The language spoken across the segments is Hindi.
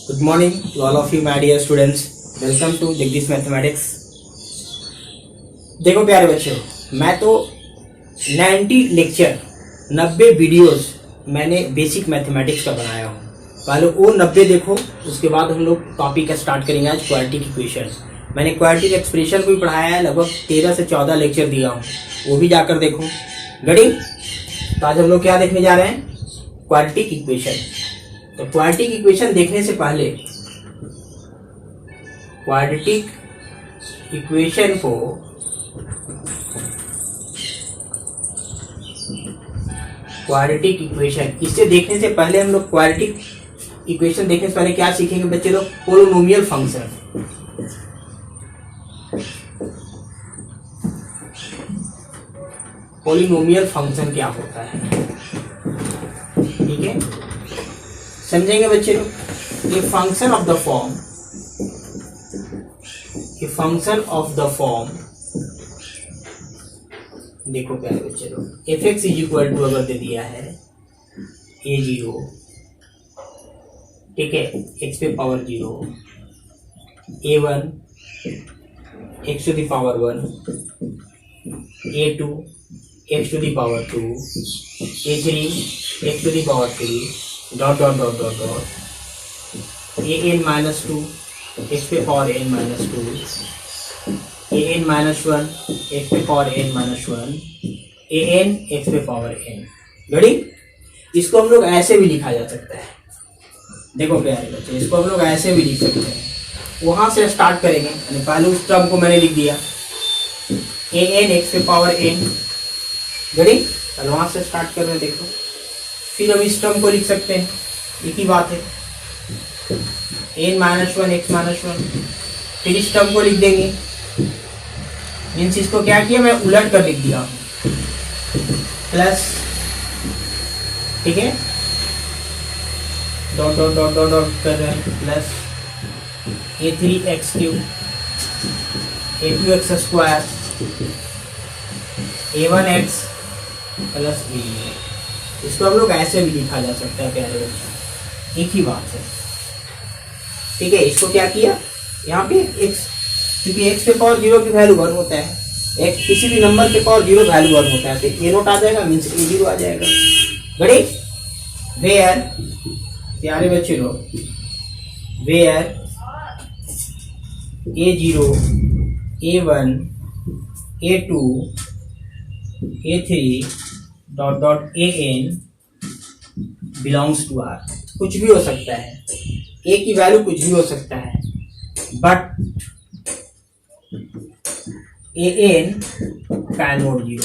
Good morning to all of you my dear students. Welcome to Jagdish Mathematics. देखो प्यारे बच्चों, मैं तो 90 लेक्चर 90 वीडियोस मैंने बेसिक मैथमेटिक्स का बनाया हूँ। पहले वो 90 देखो, उसके बाद हम लोग टॉपिक का स्टार्ट करेंगे आज क्वाड्रेटिक इक्वेशन। मैंने क्वाड्रेटिक एक्सप्रेशन को भी पढ़ाया है, लगभग 13 से 14 लेक्चर दिया हूँ, वो भी जाकर देखो। गड़ी तो आज हम लोग क्या देखने जा रहे हैं? Quadratic equation. तो क्वाड्रेटिक इक्वेशन देखने से पहले क्वाड्रेटिक इक्वेशन को इसे देखने से पहले हम लोग क्वाड्रेटिक इक्वेशन देखने से पहले क्या सीखेंगे बच्चे लोग? Polynomial function. पोलिनोमियल फंक्शन क्या होता है, ठीक है, समझेंगे बच्चे लोग। A function of the form, देखो प्यारे बच्चे लोग, f x is equal to अगर दे दिया है a0, ठीक है, एक्स पे power 0, a1 x to the power 1, a2 x to the power 2, a3 x to the power 3, dot dot dot dot dot, an minus 2 x पे power n minus 2, an minus 1 x पे power n minus 1, an x पे पावर n। गड़ी इसको हम लोग ऐसे भी लिखा जा सकता है। देखो प्यारे बच्चे, इसको हम लोग ऐसे भी लिख सकते हैं। वहां से स्टार्ट करेंगे, पहले उस टर्म को मैंने लिख दिया an एक्स पे पावर n। गड़ी चलो वहां से स्टार्ट कर रहे हैं, देखो। फिर हम इस टर्म को लिख सकते हैं, एक ही बात है, n माइनस 1 एक्स माइनस 1। फिर इस टर्म को लिख देंगे, मीन्स इसको क्या किया, मैं उलट कर लिख दिया प्लस, ठीक है, dot dot dot dot dot कर रहे हैं, plus a3 x cube, a2 x square, a1 x plus b। इसको हम लोग ऐसे भी लिखा जा सकता है प्यारे बच्चे, एक ही बात है, ठीक है। इसको क्या किया, यहाँ पे x, क्योंकि x पे पावर 0 की वैल्यू 1 होता है, x किसी भी नंबर के पावर 0 वैल्यू 1 होता है, तो a नोट आ जाएगा, मीन्स a0 आ जाएगा। बड़े वेयर प्यारे बच्चे लोग, where a0 a1 a2 a3 dot dot an belongs to R। कुछ भी हो सकता है, a की वैल्यू कुछ भी हो सकता है, but an can not 0,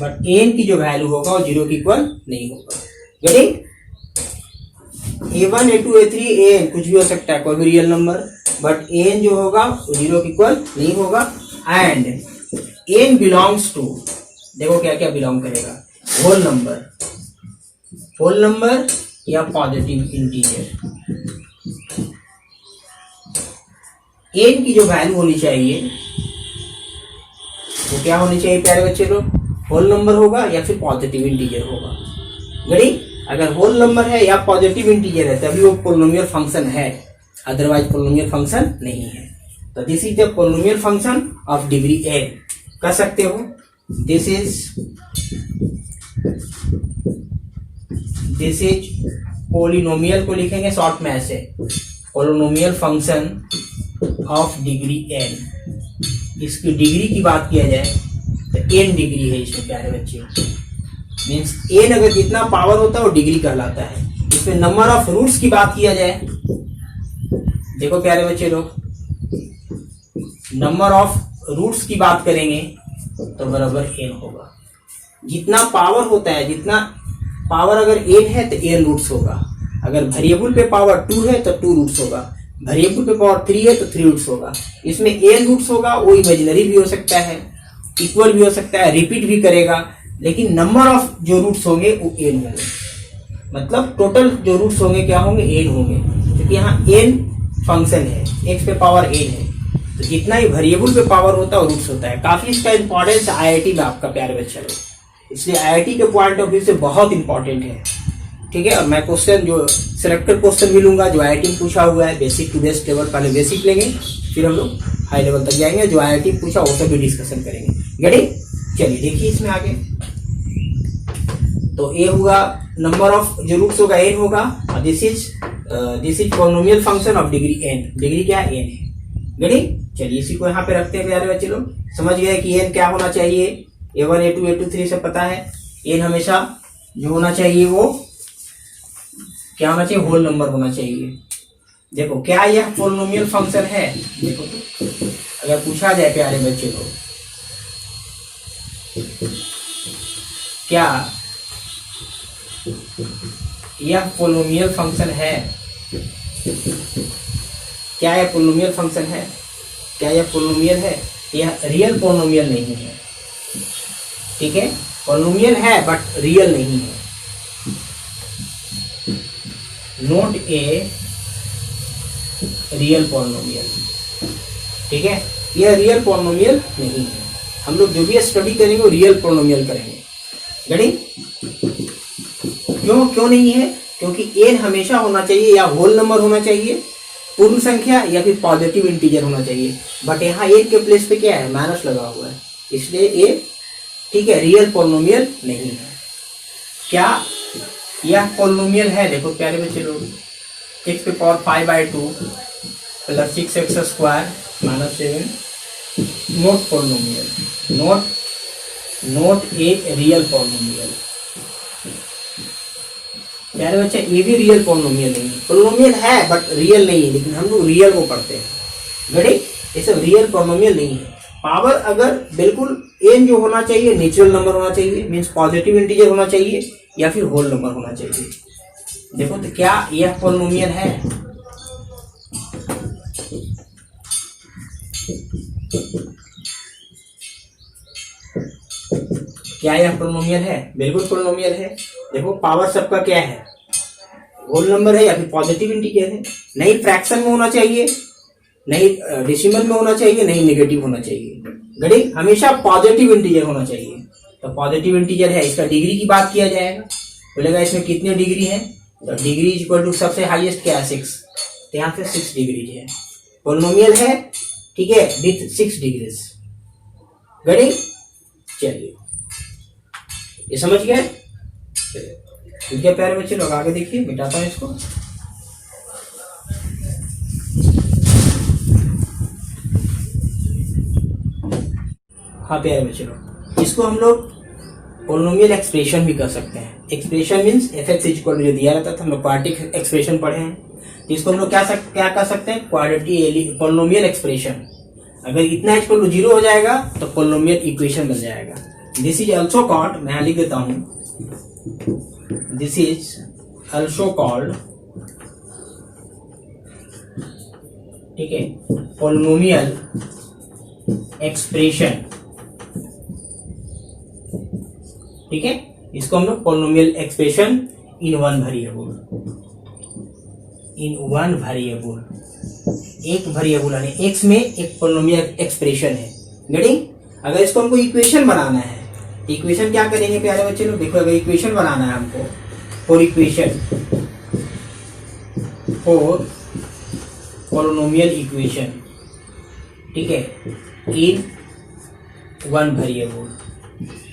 but an की जो वैल्यू होगा वो 0 के इक्वल नहीं होगा। Getting? a1 a2 a3 an कुछ भी हो सकता है, कोई भी रियल नंबर, बट an जो होगा वो 0 के इक्वल नहीं होगा। एंड an बिलोंग्स टू, देखो क्या क्या बिलोंग करेगा, होल नंबर या पॉजिटिव इंटीजर। n की जो वैल्यू होनी चाहिए वो क्या होनी चाहिए प्यारे बच्चे लोग? होल नंबर होगा या फिर पॉजिटिव इंटीजर होगा। गड़ी अगर होल नंबर है या पॉजिटिव इंटीजर है तभी वो पोलिनोमियल फंक्शन है, अदरवाइज पोलिनोमियल फंक्शन नहीं है। तो this is the polynomial function of degree n। कर सकते हो, दिस इज पोलिनोमियल को लिखेंगे शॉर्ट में ऐसे, polynomial function of degree n। इसकी डिग्री की बात किया जाए तो n डिग्री है इसमें प्यारे बच्चे, मीन्स n अगर जितना पावर होता है वो डिग्री कहलाता है। इसमें नंबर ऑफ रूट्स की बात किया जाए, देखो प्यारे बच्चे लोग, नंबर ऑफ रूट्स की बात करेंगे तो बराबर n होगा। जितना पावर होता है, जितना पावर अगर n है तो n रूट्स होगा। अगर वेरिएबल पे पावर 2 है तो 2 रूट्स होगा, वेरिएबल पे पावर 3 है तो 3 रूट्स होगा। इसमें n रूट्स होगा, वो इमेजिनरी भी हो सकता है, इक्वल भी हो सकता है, रिपीट भी करेगा, लेकिन नंबर ऑफ जो रूट्स होंगे वो n होंगे। मतलब टोटल जो रूट्स होंगे क्या होंगे? n होंगे, क्योंकि यहाँ n फंक्शन है, x पे पावर n है, तो जितना ही वेरिएबल पे पावर होता है वो रूट्स होता है। काफी इसका इंपॉर्टेंस आईआईटी में आपका प्यारे बच्चे लोग, इसलिए आईआईटी के पॉइंट ऑफ व्यू से बहुत इंपॉर्टेंट है, ठीक है। और मैं क्वेश्चन जो सिलेक्टेड क्वेश्चन भी लूंगा जो IIT में पूछा हुआ है, बेसिक टू बेस्ट लेवल, पहले बेसिक लेंगे फिर हम लोग हाई लेवल तक जाएंगे, जो IIT में पूछा वो सब भी डिस्कशन करेंगे। गेटिंग? चलिए देखिए इसमें आगे, तो ए होगा नंबर ऑफ जो रूट्स होगा n होगा, और this is polynomial function of degree n, degree क्या है? n है। गेटिंग? चलिए इसी को यहाँ पे रखते हैं प्यारे बच्चे लोग। समझ गए कि n क्या होना चाहिए? A1 A2 A2 3 से पता है। n हमेशा जो होना चाहिए वो क्या होना चाहिए? होल नंबर होना चाहिए। देखो क्या यह पॉलिनोमियल फंक्शन है? देखो तो अगर पूछा जाए प्यारे बच्चे लोग, क्या यह पॉलिनोमियल फंक्शन है? क्या यह पॉलिनोमियल फंक्शन है? क्या यह पॉलिनोमियल है? यह रियल पॉलिनोमियल नहीं है, ठीक है। पॉलिनोमियल है बट रियल नहीं है। नॉट ए रियल पॉलिनोमियल, ठीक है। यह रियल पॉलिनोमियल नहीं है। हम लोग जो भी स्टडी करेंगे वो रियल पॉलिनोमियल करेंगे। गड़ी? क्यों नहीं है? क्योंकि n हमेशा होना चाहिए या होल नंबर होना चाहिए, पूर्ण संख्या, या फिर पॉजिटिव इंटीजर होना चाहिए। बट यहाँ n के प्लेस पे क्या है? माइनस लगा हुआ है, इसलिए ये ठीक है रियल पॉलिनोमियल नहीं है। क्या यह पॉलिनोमियल है? देखो प्यारे बच्चे लोग, x पे power 5/2 plus 6x square minus 7 not polynomial, not a real polynomial. प्यारे बच्चे ये भी रियल पॉलिनोमियल नहीं है। पॉलिनोमियल है बट रियल नहीं है, लेकिन हम लोग रियल को पढ़ते हैं। गड़ी? ये सब रियल पॉलिनोमियल नहीं है। पावर अगर बिल्कुल n जो होना चाहिए नेचुरल नंबर होना चाहिए, मीन्स पॉजिटिव इंटीजर होना चाहिए, या फिर होल नंबर होना चाहिए। देखो तो क्या यह पॉलिनोमियल है? क्या यह पॉलिनोमियल है? बिल्कुल पॉलिनोमियल है। देखो पावर सबका क्या है? होल नंबर है या फिर पॉजिटिव इंटीजर है। नहीं फ्रैक्शन में होना चाहिए, नहीं डेसिमल में होना चाहिए, नहीं नेगेटिव होना चाहिए। गड़ी? हमेशा पॉजिटिव इंटीजर होना चाहिए। तो पॉजिटिव इंटीजर है, इसका डिग्री की बात किया जाएगा, बोलेगा इसमें कितने डिग्री है? तो डिग्री इज इक्वल टू सबसे हाईएस्ट क्या है? 6। तो यहाँ पे 6 डिग्री है। पॉलिनोमियल है, ठीक है, विथ 6 डिग्रीज। गड़ी? चलिए ये समझ गए? ठीक है प्यारे बच्चे लोग, आगे देखिए, मिटाता हूं इसको। हाँ प्यारे बच्चे लोग, इसको हम लोग पॉलिनोमियल एक्सप्रेशन भी कर सकते हैं। एक्सप्रेशन मीन्स f(x) इक्वल जो दिया रहता था, हम लोग क्वाड्रेटिक एक्सप्रेशन पढ़े हैं, तो इसको हम लोग क्या कर सकते हैं? Quadratic polynomial expression. अगर इतना इक्वल टू 0 हो जाएगा तो पॉलिनोमियल इक्वेशन बन जाएगा। दिस इज ऑल्सो कॉल्ड, मैं लिख देता हूं, दिस इज ऑल्सो कॉल्ड, ठीक है, पॉलिनोमियल एक्सप्रेशन, ठीक है। इसको हम लोग polynomial expression in one variable, in one variable, एक वेरिएबल यानी x में एक पॉलिनोमियल एक्सप्रेशन है। गेटिंग? अगर इसको हमको इक्वेशन बनाना है, इक्वेशन क्या करेंगे प्यारे बच्चे लोग? देखो अगर इक्वेशन बनाना है हमको, for equation, for polynomial equation, ठीक है, इन वन वेरिएबल,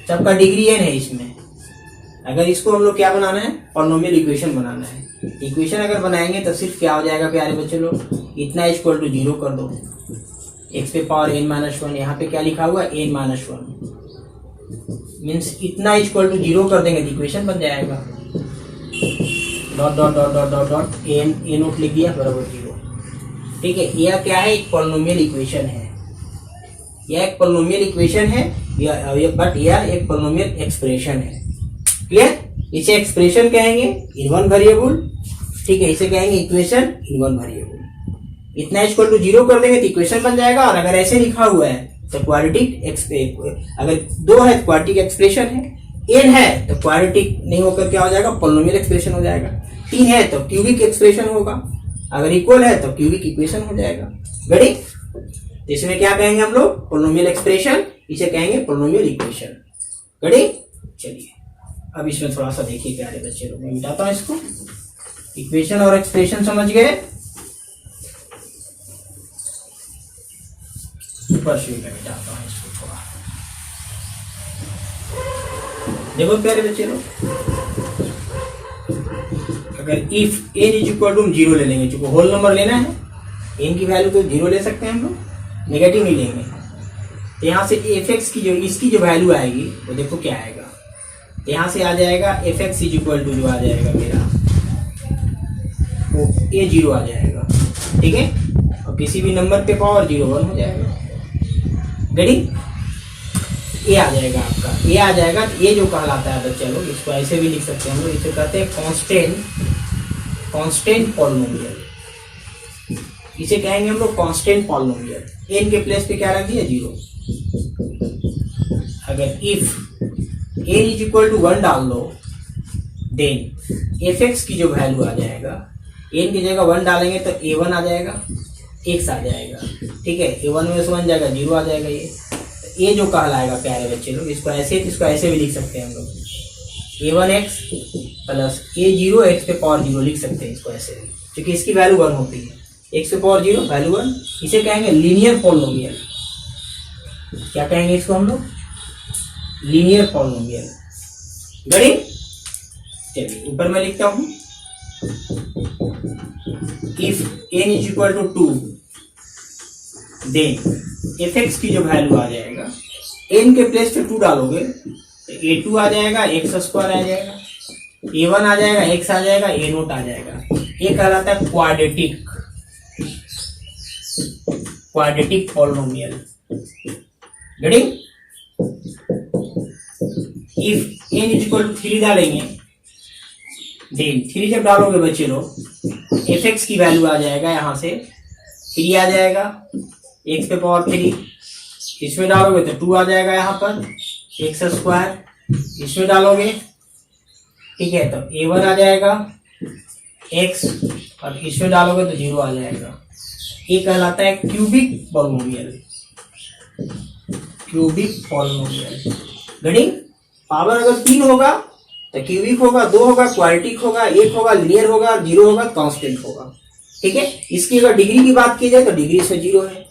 सबका डिग्री n है इसमें। अगर इसको हम लोग क्या बनाना है? पॉलिनोमियल इक्वेशन बनाना है। इक्वेशन अगर बनाएंगे तो सिर्फ क्या हो जाएगा प्यारे बच्चे लोग? इतना इक्वल टू 0 कर दो, x पे पावर n-1, यहाँ पे क्या लिखा हुआ है? n-1, मीन्स इतना इक्वल टू 0 कर देंगे तो इक्वेशन बन जाएगा। Dot dot dot dot dot dot A note लिख दिया बराबर 0, ठीक है। यह क्या है? एक पॉलिनोमियल इक्वेशन है, यह एक पॉलिनोमियल इक्वेशन है, बट यह एक पॉलिनोमियल एक्सप्रेशन है। क्लियर? इसे एक्सप्रेशन कहेंगे इन वन वेरिएबल, ठीक है, इसे कहेंगे इक्वेशन इन वन वेरिएबल। इतना इक्वल टू 0 कर देंगे तो इक्वेशन बन जाएगा। और अगर ऐसे लिखा हुआ है तो क्वाड्रेटिक, अगर 2 है तो क्वाड्रेटिक एक्सप्रेशन है, n है तो क्वाड्रेटिक नहीं होकर क्या हो जाएगा? पॉलिनोमियल एक्सप्रेशन हो जाएगा। 3 है तो क्यूबिक एक्सप्रेशन होगा, अगर इक्वल है तो क्यूबिक इक्वेशन हो जाएगा। गड़ी? तो इसमें क्या कहेंगे हम लोग? पॉलिनोमियल एक्सप्रेशन, इसे कहेंगे पॉलिनोमियल इक्वेशन। गड़ी? चलिए अब इसमें थोड़ा सा देखिए प्यारे बच्चे लोग, मैं मिटाता हूँ इसको। इक्वेशन और एक्सप्रेशन समझ गए? ऊपर से मैं मिटाता हूँ इसको थोड़ा। देखो प्यारे बच्चे लोग, अगर if n is equal to 0 ले लेंगे, चूंकि होल नंबर लेना है, n की वैल्यू तो 0 ले सकते हैं हम लोग, नेगेटिव नहीं लेंगे। तो यहाँ से एफ एक्स की जो इसकी जो वैल्यू आएगी वो देखो क्या आएगा। तो यहाँ से आ जाएगा f x is equal to जो आ जाएगा मेरा वो ए 0 आ जाएगा, ठीक है। और किसी भी नंबर पे पावर 0 1 हो जाएगा, रेडी। ए आ जाएगा आपका, ए आ जाएगा। तो ये जो कहलाता है बच्चे लोग, इसको ऐसे भी लिख सकते हैं हम लोग, इसे कहते हैं कांस्टेंट पॉलिनोमियल। इसे कहेंगे हम लोग कांस्टेंट पॉलिनोमियल। एन के प्लेस पे क्या रख दिया 0। अगर if n is equal to 1 डाल दो, देन एफ एक्स की जो वैल्यू आ जाएगा, एन की जगह 1 डालेंगे तो a1 आ जाएगा, x आ जाएगा, ठीक है। a1 में से 1 जाएगा 0 आ जाएगा। ये जो कहलाएगा प्यारे बच्चे लोग, इसको ऐसे भी लिख सकते हैं हम लोग, a1x प्लस a0 x पे पावर 0 लिख सकते हैं इसको ऐसे, क्योंकि इसकी वैल्यू 1 होती है, x पे पावर 0 वैल्यू 1। इसे कहेंगे लीनियर पॉलिनोमियल। क्या कहेंगे इसको हम लोग? Linear polynomial. गणित चलिए ऊपर मैं लिखता हूं, if n is equal to 2, then f x की जो वैल्यू आ जाएगा, n के प्लेस पे 2 डालोगे तो a2 आ जाएगा, x स्क्वायर आ जाएगा, a1 आ जाएगा, x आ जाएगा, a0 आ जाएगा। ये कहलाता है quadratic polynomial. Ready. If n is equal to 3 डालेंगे, देन 3 जब डालोगे बच्चे लोग, एफ एक्स की वैल्यू आ जाएगा, यहाँ से 3 आ जाएगा, x पे पावर 3, इसमें डालोगे तो 2 आ जाएगा, यहाँ पर x स्क्वायर इसमें डालोगे, ठीक है, तो a1 आ जाएगा x, और इसमें डालोगे तो 0 आ जाएगा। ये कहलाता है क्यूबिक पॉलिनोमियल। गणित पावर अगर 3 होगा तो क्यूबिक होगा, 2 होगा क्वाड्रेटिक होगा, 1 होगा लीनियर होगा, 0 होगा कांस्टेंट होगा, ठीक है। इसकी अगर डिग्री की बात की जाए तो डिग्री से 0 है।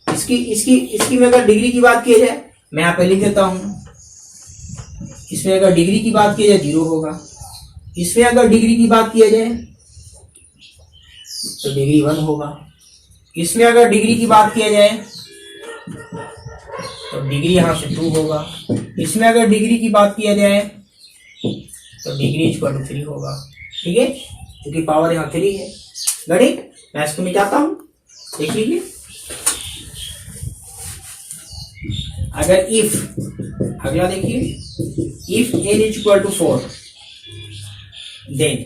इसकी में अगर डिग्री की बात की जाए, मैं यहाँ पे लिख देता हूं, इसमें अगर डिग्री की बात की जाए 0 होगा, इसमें अगर डिग्री की बात की जाए तो डिग्री 1 होगा, इसमें अगर डिग्री की बात किया जाए तो डिग्री यहाँ से 2 होगा, इसमें अगर डिग्री की बात किया जाए तो डिग्री इक्वल टू 3 होगा, ठीक है, क्योंकि पावर यहाँ 3 है। गणित मैं इसको मिटाता हूं, देख लीजिए। अगर इफ, अगला देखिए, if n is equal to 4, then,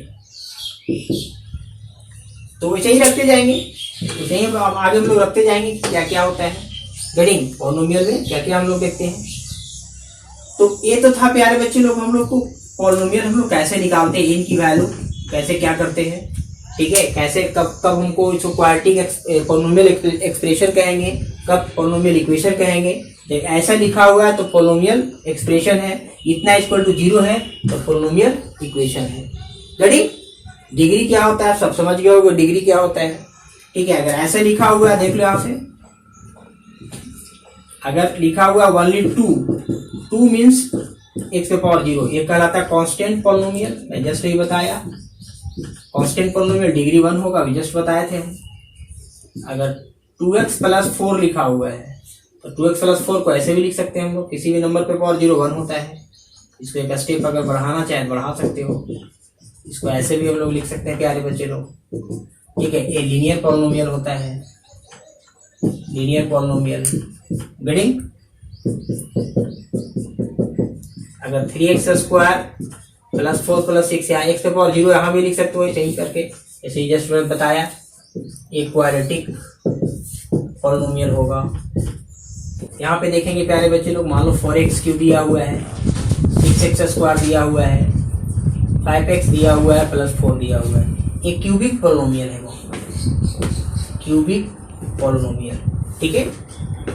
तो वैसे ही रखते जाएंगे, वैसे ही आगे हम लोग रखते जाएंगे क्या क्या होता है गणित पॉलिनोमियल में, क्या क्या हम लोग देखते हैं। तो ये तो था प्यारे बच्चे लोग, हम लोग को पॉलिनोमियल हम लोग कैसे निकालते हैं, इनकी वैल्यू कैसे क्या करते हैं, ठीक है, कैसे कब हमको इसको क्वाड्रेटिक पॉलिनोमियल एक्सप्रेशन कहेंगे, कब पॉलिनोमियल इक्वेशन कहेंगे। ऐसा लिखा हुआ है तो पॉलिनोमियल एक्सप्रेशन है, इतना इक्वल टू 0 है तो पॉलिनोमियल इक्वेशन है। गणित डिग्री क्या होता है आप सब समझ गए होगे, डिग्री क्या होता है, ठीक है। अगर ऐसे लिखा हुआ है, देख लो यहाँ से, अगर लिखा हुआ ओनली 2 मीन्स x पे पावर 0, ये कहलाता है कांस्टेंट पॉलिनोमियल। मैं जस्ट ये बताया, कांस्टेंट पॉलिनोमियल डिग्री 1 होगा, अभी जस्ट बताए थे हम। अगर 2x प्लस 4 लिखा हुआ है तो 2x प्लस 4 को ऐसे भी लिख सकते हैं हम लोग, किसी भी नंबर पे पावर 0 1 होता है। इसको एक स्टेप अगर बढ़ाना चाहे बढ़ा सकते हो, इसको ऐसे भी हम लोग लिख सकते हैं प्यारे बच्चे लोग, ठीक है। ये लीनियर पॉलिनोमियल होता है, लीनियर पॉलिनोमियल। गणित अगर 3x स्क्वायर प्लस 4 प्लस 6, या x पे पावर 0 यहाँ भी लिख सकते हो ऐसे ही करके, ऐसे ही जस्ट मैंने बताया। एक क्वाड्रेटिक पॉलिनोमियल होगा। यहाँ पे देखेंगे प्यारे बच्चे लोग, मान लो 4x³ दिया हुआ है, 6x स्क्वायर दिया हुआ है, 5x दिया हुआ है, प्लस 4 दिया हुआ है। एक क्यूबिक पॉलिनोमियल है वो, क्यूबिक पॉलिनोमियल, ठीक है।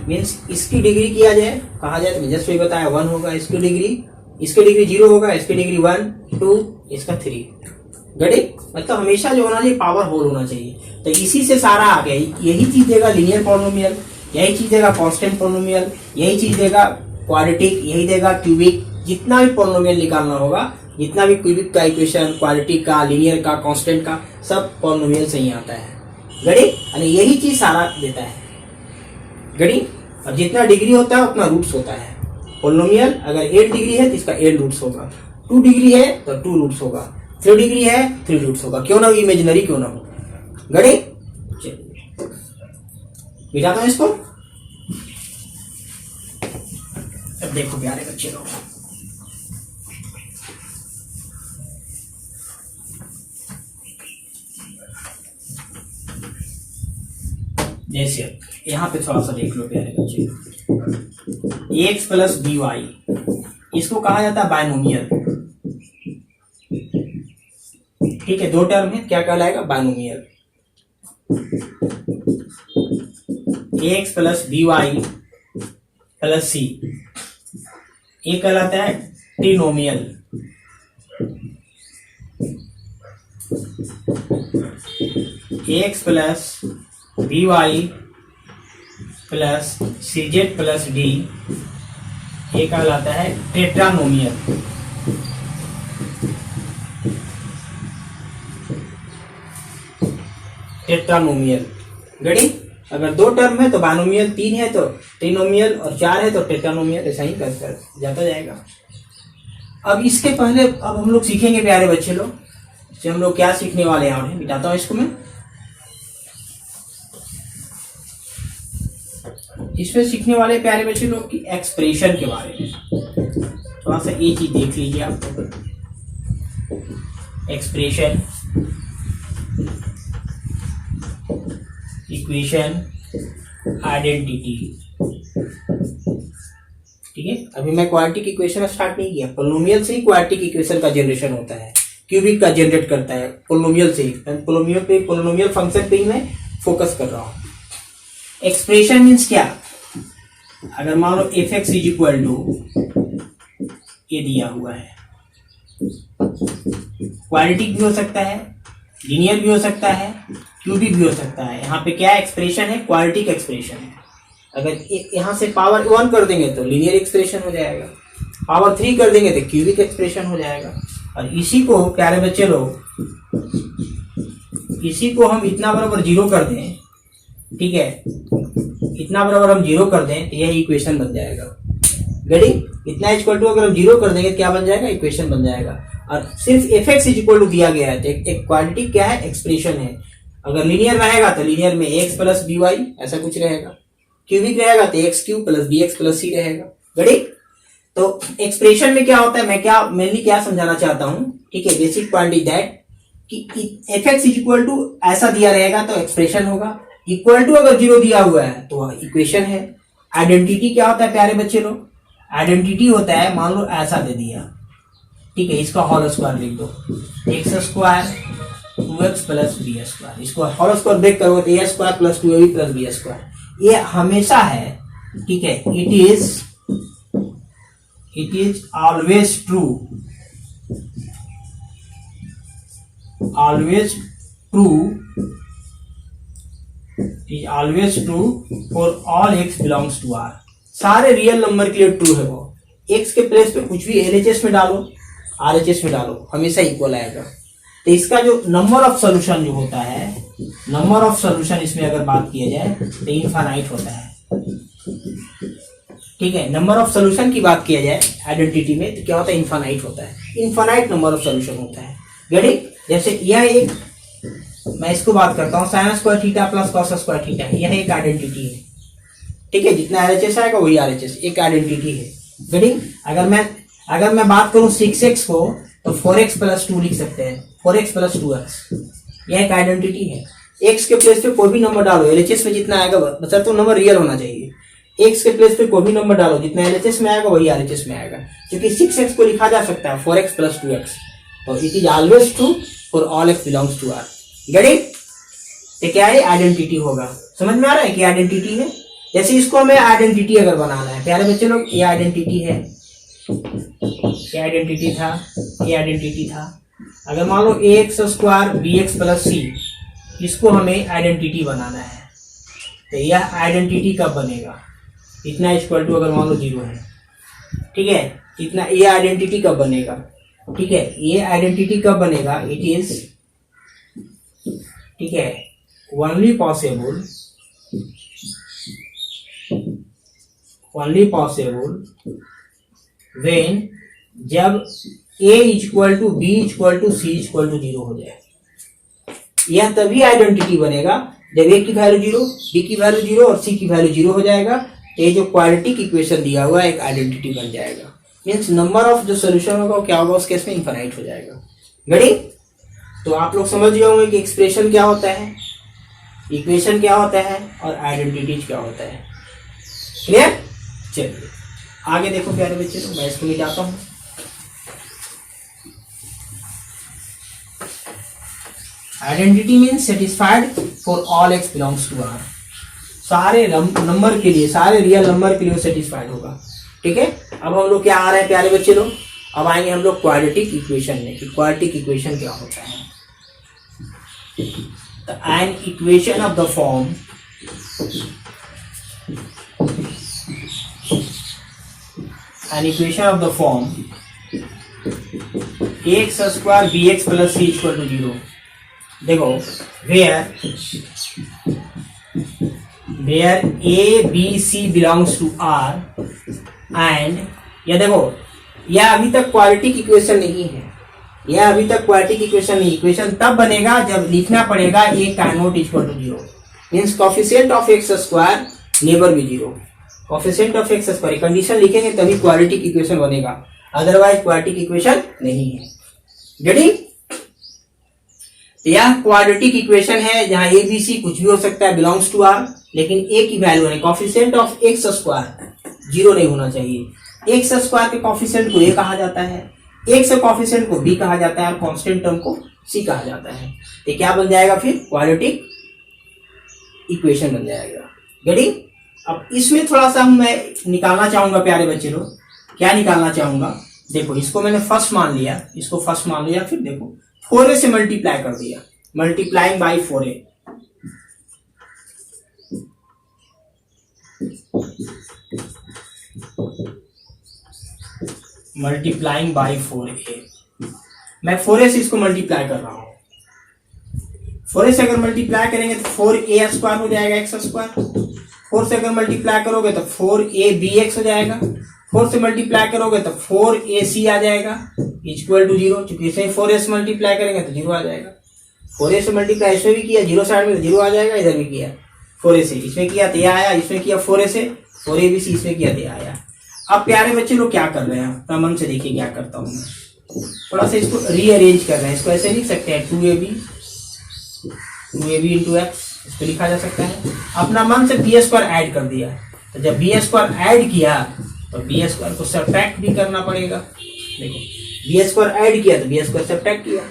मीन्स इसकी डिग्री किया जाए, कहा जाए तो जस्ट भी बताया 1 होगा, इसकी डिग्री इसकी डिग्री 0 होगा, इसकी डिग्री 1 2, इसका 3। गड़ी मतलब हमेशा जो होना चाहिए पावर होल होना चाहिए। तो इसी से सारा आ गया, यही चीज देगा लीनियर पॉलिनोमियल, यही चीज देगा कांस्टेंट पॉलिनोमियल, यही चीज देगा क्वाड्रेटिक, यही देगा क्यूबिक। जितना भी पॉलिनोमियल निकालना होगा, जितना भी क्यूबिक का इक्वेशन, क्वाड्रेटिक का, लीनियर का, कांस्टेंट का, सब पॉलिनोमियल से ही आता है। गड़ी यानी यही चीज सारा देता है। गड़ी और जितना डिग्री होता है उतना रूट्स होता है। पॉलिनोमियल अगर 8 डिग्री है तो इसका 8 रूट्स होगा, 2 डिग्री है तो 2 रूट्स होगा, 3 डिग्री है 3 रूट्स होगा, क्यों ना हो इमेजिनरी क्यों ना हो। गड़ी मिटाता हूं इसको। अब देखो प्यारे बच्चे लोग, जैसे यहां पे थोड़ा सा देख लो प्यारे बच्चे, एक्स प्लस बी वाई, इसको कहा जाता है बायनोमियल। ठीक है, 2 टर्म है, क्या कहलाएगा? Binomial. X plus b y plus c, ये कहलाता है trinomial. X plus b y plus c z plus d, ये कहलाता है टेट्रानोमियल। टेट्रानोमियल। गड़ी अगर 2 टर्म है तो बायनोमियल, 3 है तो ट्रिनोमियल और 4 है तो टेट्रानोमियल, ऐसा ही कर जाता जाएगा। अब इसके पहले अब हम लोग सीखेंगे प्यारे बच्चे लोग, इससे हम लोग क्या सीखने वाले हैं, और मिटाता हूं इसको मैं। इसमें सीखने वाले प्यारे बच्चे लोग की एक्सप्रेशन के बारे में। थोड़ा सा ये चीज देख लीजिए आप, एक्सप्रेशन, इक्वेशन, आइडेंटिटी। ठीक है, अभी मैं क्वाड्रेटिक इक्वेशन स्टार्ट नहीं किया, पोलिनोमियल से ही क्वाड्रेटिक इक्वेशन का जनरेशन होता है, क्यूबिक का जनरेट करता है पोलिनोमियल से ही। पोलिनोमियल फंक्शन पे ही मैं फोकस कर रहा हूं। एक्सप्रेशन मीन्स क्या? अगर मान लो f x is equal to, ये दिया हुआ है, क्वाड्रेटिक भी हो सकता है, लीनियर भी हो सकता है, क्यूबिक भी हो सकता है। यहाँ पे क्या एक्सप्रेशन है? क्वाड्रेटिक एक्सप्रेशन है। अगर यहाँ से पावर 1 कर देंगे तो लीनियर एक्सप्रेशन हो जाएगा, पावर 3 कर देंगे तो क्यूबिक एक्सप्रेशन हो जाएगा। और इसी को प्यारे बच्चे लोग, इसी को हम इतना बराबर 0 कर दें, ठीक है, इतना बराबर हम 0 कर दें तो यह इक्वेशन बन जाएगा। गड़ी इतना इक्वल टू अगर हम 0 कर देंगे क्या बन जाएगा? इक्वेशन बन जाएगा। और सिर्फ f x is equal to दिया गया है तो एक क्वाड्रेटिक क्या है? एक्सप्रेशन है। अगर लीनियर रहेगा तो लीनियर में एक्स प्लस बी वाई ऐसा कुछ रहेगा, क्यूबिक रहेगा तो x cube plus b x plus c रहेगा। गड़ी तो एक्सप्रेशन में क्या होता है, मैं क्या मेनली क्या समझाना चाहता हूं, ठीक है, बेसिक पॉइंट इज दैट कि f x is equal to ऐसा दिया रहेगा तो एक्सप्रेशन होगा, इक्वल टू अगर 0 दिया हुआ है तो इक्वेशन है। आइडेंटिटी क्या होता है प्यारे बच्चे लोग? आइडेंटिटी होता है, मान लो ऐसा दे दिया, ठीक है, इसका होल स्क्वायर लिख दो, x square 2x plus b square, इसको होल स्क्वायर ब्रेक करोगे तो a square plus 2ab plus b square. ये हमेशा है, ठीक है, it is always true, always true, is always true for all x belongs to R. सारे रियल नंबर के लिए ट्रू है वो। एक्स के प्लेस पे कुछ भी एलएचएस में डालो, आरएचएस में डालो, हमेशा इक्वल आएगा। तो इसका जो नंबर ऑफ सोल्यूशन जो होता है, नंबर ऑफ सोल्यूशन इसमें अगर बात किया जाए तो इनफाइनाइट होता है। ठीक है, नंबर ऑफ सोल्यूशन की बात किया जाए आइडेंटिटी में तो क्या होता है? इनफाइनाइट होता है, इनफाइनाइट नंबर ऑफ सोल्यूशन होता है। गड़ी जैसे यह एक, मैं इसको बात करता हूँ sine square theta plus cos square theta, यह एक आइडेंटिटी है। ठीक है, जितना आरएचएस आएगा वही आरएचएस, एक आइडेंटिटी है। गड़ी अगर मैं बात करूं 6x को तो 4x प्लस 2 लिख सकते हैं, 4x प्लस 2x, यह एक आइडेंटिटी है। x के प्लेस पे कोई भी नंबर डालो, एलएचएस में जितना आएगा बस तो नंबर रियल होना चाहिए। x के प्लेस पे कोई भी नंबर डालो, जितना एलएचएस में आएगा वही आरएचएस में आएगा। क्योंकि 6x को लिखा जा सकता है 4x प्लस 2x, तो it is always true for all x belongs to R. गड़ी तो क्या है? आइडेंटिटी होगा। समझ में आ रहा है कि आइडेंटिटी है। जैसे इसको हमें आइडेंटिटी अगर बनाना है प्यारे बच्चे लोग, ये आइडेंटिटी है, ये आइडेंटिटी था, ये आइडेंटिटी था। अगर मान लो ax स्क्वायर bx प्लस सी, इसको हमें आइडेंटिटी बनाना है, तो यह आइडेंटिटी कब बनेगा? इतना इक्वल टू अगर मान लो 0 है, ठीक है, इतना, ये आइडेंटिटी कब बनेगा? ठीक है, ये आइडेंटिटी कब बनेगा? इट इज, ठीक है, ओनली पॉसिबल व्हेन जब a equal to b equal to c equal to 0 हो जाए। यह तभी आइडेंटिटी बनेगा जब a की वैल्यू 0, b की वैल्यू 0 और c की वैल्यू 0 हो जाएगा। ये जो क्वाड्रेटिक इक्वेशन दिया हुआ है एक आइडेंटिटी बन जाएगा। मीन्स नंबर ऑफ जो सोल्यूशन होगा क्या होगा उस केस में इनफाइनाइट हो जाएगा। गड़ी? तो आप लोग समझ गए होंगे कि एक्सप्रेशन क्या होता है, इक्वेशन क्या होता है और आइडेंटिटीज क्या होता है। क्लियर? चलिए आगे देखो प्यारे बच्चे, तो मैं इसको मिटाता हूँ। Identity means satisfied for all x belongs to R. सारे नंबर के लिए, सारे रियल नंबर के लिए सेटिस्फाइड होगा। ठीक है, अब हम लोग क्या आ रहे हैं प्यारे बच्चे लोग, अब आएंगे हम लोग क्वाड्रेटिक इक्वेशन में कि क्वाड्रेटिक इक्वेशन क्या होता है। An equation of the form ax square bx plus c equal to 0। देखो where a b c belongs to r and ये देखो यह अभी तक क्वाड्रेटिक इक्वेशन नहीं है, यह अभी तक क्वाड्रेटिक इक्वेशन नहीं। इक्वेशन तब बनेगा जब लिखना पड़ेगा a cannot equal to 0, means coefficient of x square never be 0। Coefficient of x square condition लिखेंगे तभी क्वाड्रेटिक इक्वेशन बनेगा, अदरवाइज क्वाड्रेटिक इक्वेशन नहीं है। गेटिंग? यह क्वाड्रेटिक इक्वेशन है जहां ए बी सी कुछ भी हो सकता है, बिलोंग्स टू आर, लेकिन ए की वैल्यू है कोफिशिएंट ऑफ एक्स स्क्वायर 0 नहीं होना चाहिए। एक्स स्क्वायर के कोफिशिएंट को ए कहा जाता है, एक्स कोफिशिएंट को बी कहा जाता है और कांस्टेंट टर्म को सी कहा जाता है। तो क्या बन जाएगा फिर? क्वाड्रेटिक इक्वेशन बन जाएगा। गेटिंग? अब इसमें थोड़ा सा मैं निकालना चाहूंगा प्यारे बच्चे लोग, क्या निकालना चाहूंगा? देखो इसको मैंने फर्स्ट मान लिया, इसको फर्स्ट मान लिया, फिर देखो 4a से मल्टीप्लाई कर दिया, multiplying by 4a। Multiplying by 4a, मैं 4a से इसको मल्टीप्लाई कर रहा हूं। 4a से अगर मल्टीप्लाई करेंगे तो 4a स्क्वायर हो जाएगा एक्स स्क्वायर। 4 से अगर मल्टीप्लाई करोगे तो 4abx हो जाएगा। 4 से मल्टीप्लाई करोगे तो 4ac आ जाएगा इक्वल टू 0। चूंकि इसे 4a से मल्टीप्लाई करेंगे तो 0 आ जाएगा। 4a से मल्टीप्लाई इसमें भी किया, 0 साइड में 0 आ जाएगा, इधर भी किया 4a से, इसमें किया तो आया, इसमें किया 4a से 4abc, इसमें किया तो आया। अब प्यारे बच्चे लोग क्या कर रहे हैं, अपना मन से देखिए क्या करता हूँ मैं, थोड़ा सा इसको रीअरेंज कर रहे हैं। इसको ऐसे लिख सकते हैं 2ab इंटू एक्स, इसको लिखा जा सकता है। अपना मन से बी स्क्वायर ऐड कर दिया, तो जब बी स्क्वायर ऐड किया तो बी स्क्वायर को सब्ट्रैक्ट भी करना पड़ेगा। देखो बी स्क्वायर ऐड किया तो बी स्क्वायर सब्ट्रैक्ट किया,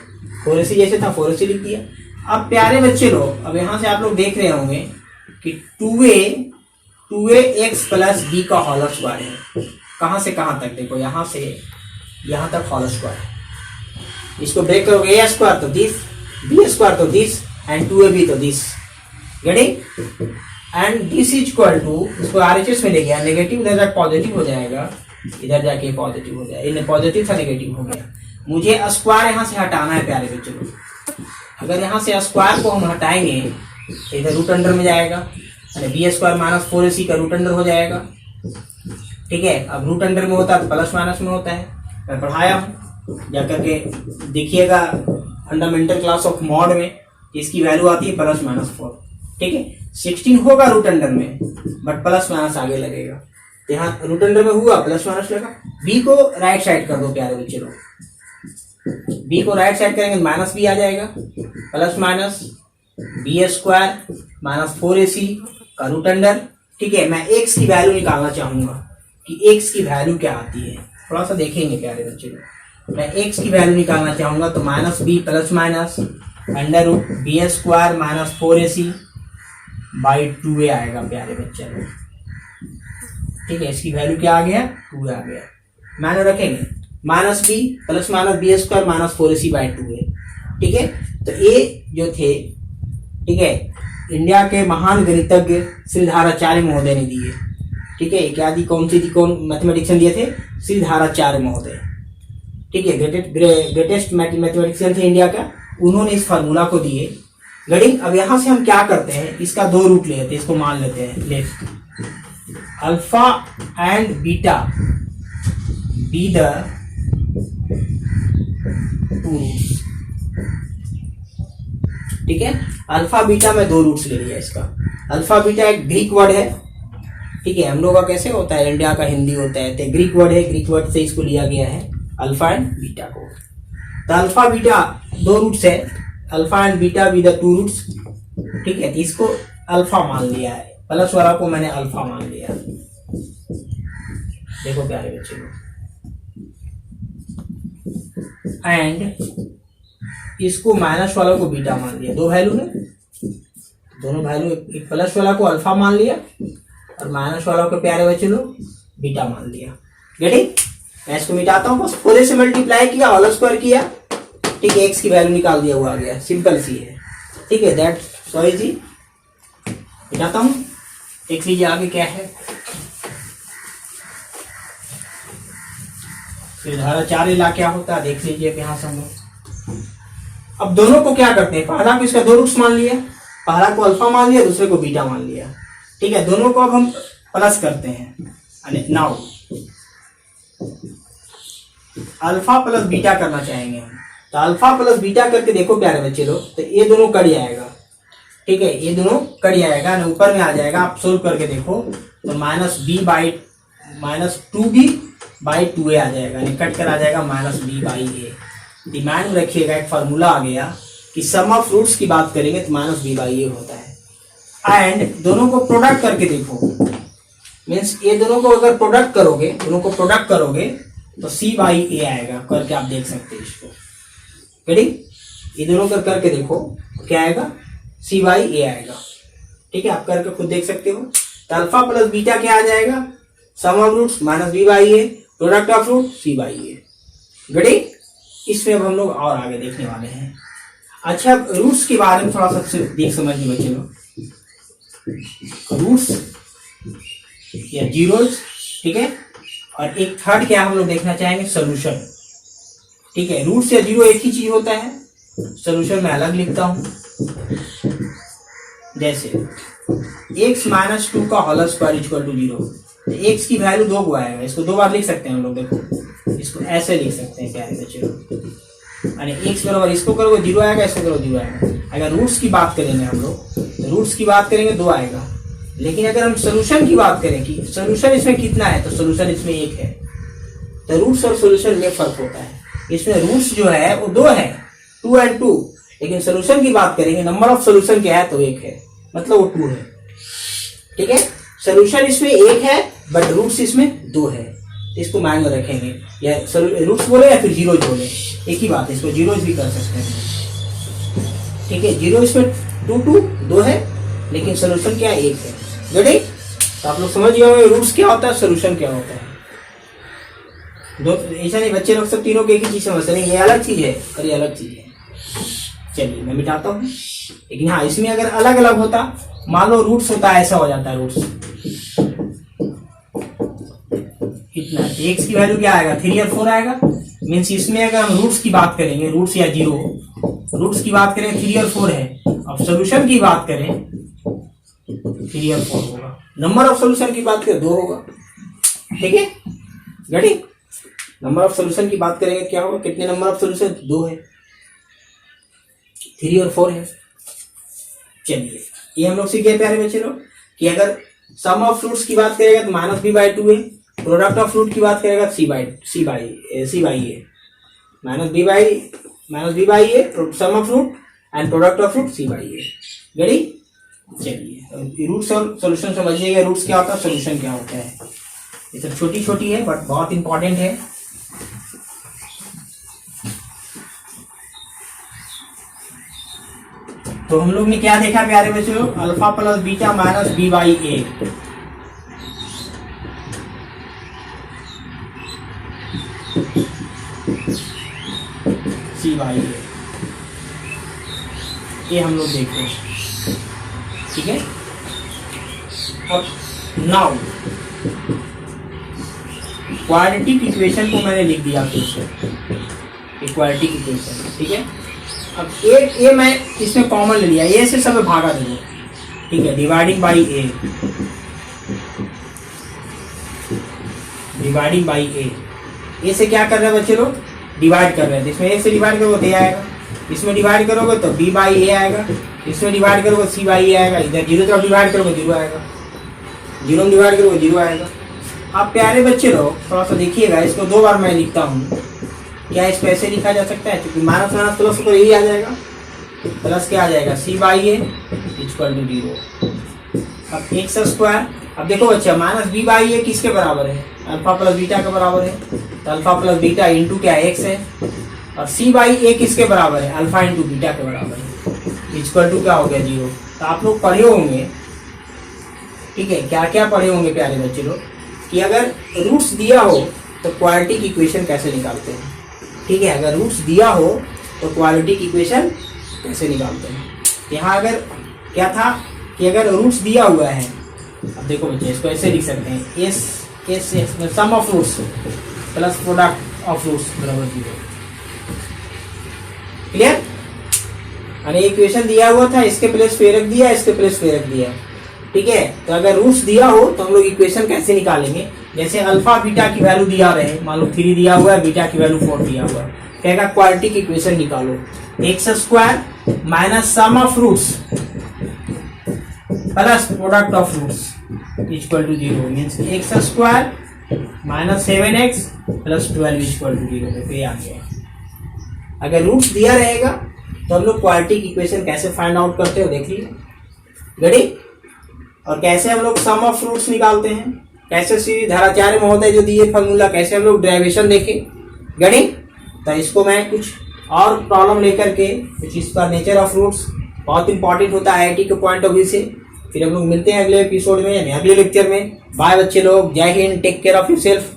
4ac जैसे था 4ac लिख दिया। अब प्यारे बच्चे लोग, अब यहाँ से आप लोग देख रहे होंगे कि 2a x प्लस b का होल स्क्वायर है। कहाँ से कहाँ तक? देखो यहाँ से यहाँ तक होल स्क्वायर। इसको ब्रेक करोगे a स्क्वायर तो दिस, b स्क्वायर तो दिस एंड 2ab तो this. Getting? And this equal to, इसको RHS में ले गया, नेगेटिव इधर जाके पॉजिटिव हो जाएगा, इधर जाके पॉजिटिव हो जाएगा, पॉजिटिव था नेगेटिव हो गया। मुझे स्क्वायर यहाँ से हटाना है प्यारे बच्चों को। अगर यहाँ से स्क्वायर को हम हटाएंगे तो इधर रूट अंडर में जाएगा, बी स्क्वायर माइनस 4ac का रूट अंडर हो जाएगा। ठीक है, अब रूट अंडर में होता है तो प्लस माइनस में होता है। मैं पढ़ाया हूँ, जाकर के देखिएगा फंडामेंटल क्लास ऑफ मॉड में, इसकी वैल्यू आती है प्लस माइनस 4। ठीक है, 16 होगा रूट अंडर में, बट प्लस माइनस आगे लगेगा। यहाँ रूट अंडर में हुआ प्लस माइनस लगा। बी को राइट साइड कर दो प्यारे बच्चे लोग, बी को राइट साइड करेंगे माइनस बी आ जाएगा, plus minus b square minus 4ac का रूट अंडर। ठीक है, मैं एक्स की वैल्यू निकालना चाहूंगा कि एक्स की वैल्यू क्या आती है, थोड़ा सा देखेंगे प्यारे बच्चे लोग। मैं एक्स की वैल्यू निकालना चाहूंगा तो minus b plus minus under root b square minus 4ac by 2a आएगा प्यारे बच्चे लोग। ठीक है, इसकी वैल्यू क्या आ गया? 2 आ गया। माइनस रखेंगे, minus b plus minus b square minus 4ac/2 है। ठीक है, तो ये जो थे, ठीक है, इंडिया के महान गणितज्ञ श्रीधराचार्य महोदय ने दिए। ठीक है, क्या दी, कौन मैथमेटिशियन दिए थे? श्रीधराचार्य महोदय। ठीक है, ग्रेटेस्ट मैथमेटिशियन थे इंडिया का, उन्होंने इस फार्मूला को दिए। गणित, अब यहां से हम क्या करते हैं, इसका 2 रूट लेते हैं, इसको मान लेते हैं left, alpha and beta be the 2 roots. ठीक है, अल्फा बीटा में 2 रूट्स ले लिया इसका। अल्फा बीटा एक ग्रीक वर्ड है। ठीक है, हम लोग का कैसे होता है, इंडिया का हिंदी होता है, तो ग्रीक वर्ड है, ग्रीक वर्ड से इसको लिया गया है अल्फा एंड बीटा को। तो अल्फा बीटा 2 रूट्स है, alpha and beta with 2 roots. ठीक है, तो इसको अल्फा मान लिया है, प्लस वाला को मैंने अल्फा मान लिया। देखो प्यारे बच्चे लोग, एंड इसको माइनस वाला को बीटा मान लिया। 2 वैल्यू है, दोनों वैल्यू, एक प्लस वाला को अल्फा मान लिया और माइनस वाला को प्यारे बच्चे लोग बीटा मान लिया। गेटिंग? मैं इसको मिटाता हूँ, बस 4 से मल्टीप्लाई किया, होल स्क्वायर किया। ठीक है, एक्स की वैल्यू निकाल दिया, वो आ गया, सिंपल सी है। ठीक है, दैट सो इजी। मिटाता हूँ, देख लीजिए आगे क्या है। श्रीधराचार्य ला क्या होता है देख लीजिए यहाँ से हम लोग। अब दोनों को क्या करते हैं, पहला को इसका 2 रूट्स मान लिया, पहला को अल्फा मान लिया, दूसरे को बीटा मान लिया। ठीक है, दोनों को अब हम प्लस करते हैं। नाउ अल्फा प्लस बीटा करना चाहेंगे हम, तो अल्फा प्लस बीटा करके देखो प्यारे बच्चे लोग, तो ये दोनों कट जाएगा। ठीक है, ये दोनों कट जाएगा ना, ऊपर में आ जाएगा। आप सोल्व करके देखो तो -2b/2a आ जाएगा, कट कर आ जाएगा -b/a। ध्यान में रखिएगा, एक फार्मूला आ गया कि सम ऑफ रूट्स की बात करेंगे तो -b/a होता है। एंड दोनों को प्रोडक्ट करके देखो, मीन्स ये दोनों को अगर प्रोडक्ट करोगे, दोनों को प्रोडक्ट करोगे तो c/a आएगा, करके आप देख सकते हैं इसको। रेडी? ये दोनों करके देखो क्या आएगा, c/a आएगा। ठीक है, आप करके खुद देख सकते हो। तो अल्फा प्लस बीटा क्या आ जाएगा, sum of roots -b/a, product of root c/a। Ready? इसमें अब हम लोग और आगे देखने वाले हैं। अच्छा, रूट्स के बारे में थोड़ा सा देख समझिए बच्चे लोग। रूट्स या जीरोस, ठीक है, और एक थर्ड क्या हम लोग देखना चाहेंगे, सोल्यूशन। ठीक है, रूट्स या जीरो एक ही चीज होता है, सोल्यूशन में अलग लिखता हूं। जैसे x-2 का होल स्क्वायर इक्वल टू 0, तो x की वैल्यू 2 को आएगा, इसको 2 बार लिख सकते हैं हम लोग। देखो इसको ऐसे लिख सकते हैं प्यारे बच्चे लोग, यानी x बराबर इसको करोगे 0 आएगा, इसको करो 0 आएगा। अगर रूट्स की बात करेंगे हम लोग, तो रूट्स की बात करेंगे 2 आएगा। लेकिन अगर हम सोल्यूशन की बात करें कि सोल्यूशन इसमें कितना है, तो सोल्यूशन इसमें 1 है। तो रूट्स और सोल्यूशन में फर्क होता है। इसमें रूट्स जो है वो 2 है, 2 and 2, लेकिन सोल्यूशन की बात करेंगे, नंबर ऑफ सोल्यूशन क्या है, तो 1 है, मतलब वो 2 है। ठीक है, सोल्यूशन इसमें 1 है बट रूट्स इसमें 2 है, तो इसको मान में रखेंगे, या रूट्स बोले या फिर जीरोज बोले, एक ही बात है, इसको जीरोज भी कर सकते हैं। ठीक है, जीरो इसमें 2 है, लेकिन सोल्यूशन क्या है, 1 है। रेडी? तो आप लोग समझ गए होंगे रूट्स क्या होता है, सोल्यूशन क्या होता है। दो ऐसा नहीं, बच्चे लोग सब तीनों के एक ही चीज समझते नहीं, ये अलग चीज है और ये अलग चीज है। चलिए मैं मिटाता हूँ। लेकिन हाँ, इसमें अगर अलग अलग होता, मान लो रूट्स होता है, ऐसा हो जाता है रूट्स इतना, एक्स की वैल्यू क्या आएगा, 3 और 4 आएगा। मीन्स इसमें अगर हम रूट्स की बात करेंगे, रूट्स या जीरो, रूट्स की बात करें 3 और 4 है। अब सोल्यूशन की बात करें 3 और 4 होगा, नंबर ऑफ सोल्यूशन की बात करें 2 होगा। ठीक है, गटी नंबर ऑफ सोल्यूशन की बात करेंगे क्या होगा, कितने नंबर ऑफ सोल्यूशन, 2 है, 3 और 4 है। चलिए ये हम लोग सीख गए प्यारे बच्चे लोग कि अगर सम ऑफ फ्रूट्स की बात करेगा तो -b/2 है, प्रोडक्ट ऑफ फ्रूट की बात करेगा c/a, -b/a sum of root and product of root c/a। Ready? चलिए रूट्स और सोल्यूशन समझिएगा, रूट्स क्या होता है, सोल्यूशन क्या होता है। ये सब छोटी छोटी है बट बहुत इंपॉर्टेंट है। तो हम लोग ने क्या देखा प्यारे बच्चों, alpha plus beta -b/a। C by ये हम लोग देखते हैं, ठीक है। अब नाउ क्वाड्रेटिक इक्वेशन को मैंने लिख दिया फिर से, क्वाड्रेटिक इक्वेशन, ठीक है। अब ए मैं इसमें कॉमन ले लिया, ए से सब भागा देंगे, ठीक है। Dividing by a, dividing by a से क्या कर रहे हैं बच्चे लोग, डिवाइड कर रहे हैं। इसमें ए से डिवाइड करोगे तो ए आएगा, इसमें डिवाइड करोगे तो बी बाई ए आएगा, इसमें डिवाइड करोगे सी बाई ए आएगा, इधर जीरो तरफ डिवाइड करोगे जीरो आएगा, जीरो में डिवाइड करोगे जीरो आएगा। आप प्यारे बच्चे लोग थोड़ा सा देखिएगा, इसको दो बार मैं लिखता हूँ। क्या इसको ऐसे लिखा जा सकता है, क्योंकि माइनस माइनस प्लस तो यही आ जाएगा, प्लस क्या आ जाएगा, c by a equal to zero. अब एक्स स्क्वायर, अब देखो बच्चा माइनस बी बाई ए किसके बराबर है, अल्फा प्लस बीटा के बराबर है, तो अल्फा प्लस बीटा इंटू क्या एक्स है, और सी बाई ए किसके बराबर है, अल्फा इंटू बीटा के बराबर है, इक्वल टू क्या हो गया जीरो। तो आप लोग पढ़े होंगे, ठीक है, क्या क्या पढ़े होंगे प्यारे बच्चे लोग, कि अगर रूट्स दिया हो तो क्वाड्रेटिक इक्वेशन कैसे निकालते हैं, ठीक है। अगर रूट्स दिया हो तो क्वाड्रेटिक इक्वेशन कैसे निकालते हैं। यहाँ अगर क्या था कि अगर रूट्स दिया हुआ है, अब देखो बच्चे इसको ऐसे लिख सकते हैं, एस एस एस में sum of roots plus product of roots बराबर जीरो, क्लियर। यानी इक्वेशन दिया हुआ था, इसके प्लेस पे रख दिया, इसके प्लेस पे रख दिया, ठीक है। तो अगर रूट्स दिया हो तो हम लोग इक्वेशन कैसे निकालेंगे, जैसे अल्फा बीटा की वैल्यू दिया रहे, मान लो 3 दिया हुआ है, बीटा की वैल्यू 4 दिया हुआ है, कहेगा क्वाड्रेटिक इक्वेशन निकालो, x square minus sum of roots plus product of roots equal to zero, means x square minus 7x plus 12 equal to zero. देखो ये आ गया। अगर रूट्स दिया रहेगा तो हम लोग क्वाड्रेटिक इक्वेशन कैसे फाइंड आउट करते हो, देख लीजिए गड़ी। और कैसे हम लोग सम ऑफ रूट्स निकालते हैं, कैसे श्री धराचार्य महोदय जो दिए फॉर्मूला, कैसे हम लोग डेरिवेशन देखें गणी। तो इसको मैं कुछ और प्रॉब्लम लेकर के, कुछ इसका नेचर ऑफ रूट्स बहुत इंपॉर्टेंट होता है आईआईटी के पॉइंट ऑफ व्यू से। फिर हम लोग मिलते हैं अगले एपिसोड में, अगले लेक्चर में। बाय बच्चे लोग, जय हिंद, टेक केयर ऑफ योरसेल्फ।